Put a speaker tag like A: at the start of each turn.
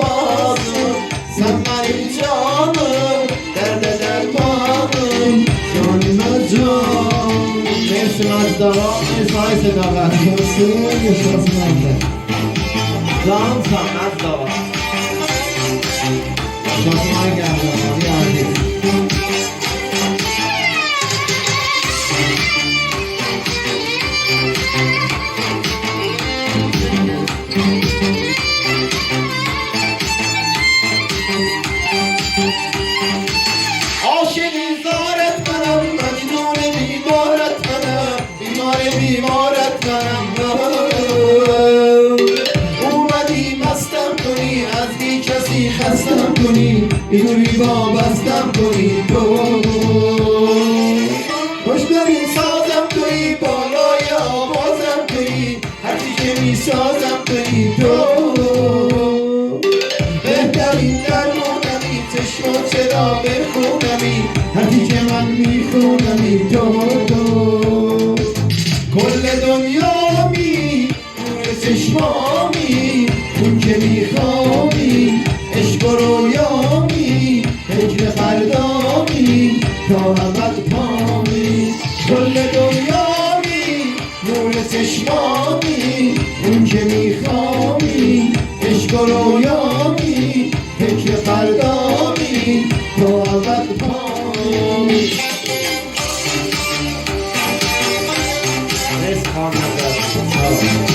A: bozum sen benim canım, derde dermanım, canıma can. Mersi Macdava, Mesai Sedalar.
B: Yaşasın, yaşasın anne.
A: Cansan Macdava. Yaşasına geldi, hadi hadi. Aşeni zaret benim, mecnune bimaret benim, bimaret benim. اومدی مستم کنی، از بی کسی خستم کنی، اینوری وابستم کنی تو. خوشبرین سازم توی، بالای آوازم توی، هرچی که می سازم توی تو. بهترین درمونمی، چشم و چرا بخونمی، هرچی که من می خونمی تو. کل دنیامی، نور چشمامی، اون که میخوامی، عشق و رویامی، فکر فردامی، تا ابد پامی. کل دنیامی، نور چشمامی، اون که میخوامی، عشق و رویامی، فکر فردامی، تا ابد پامی. This part of the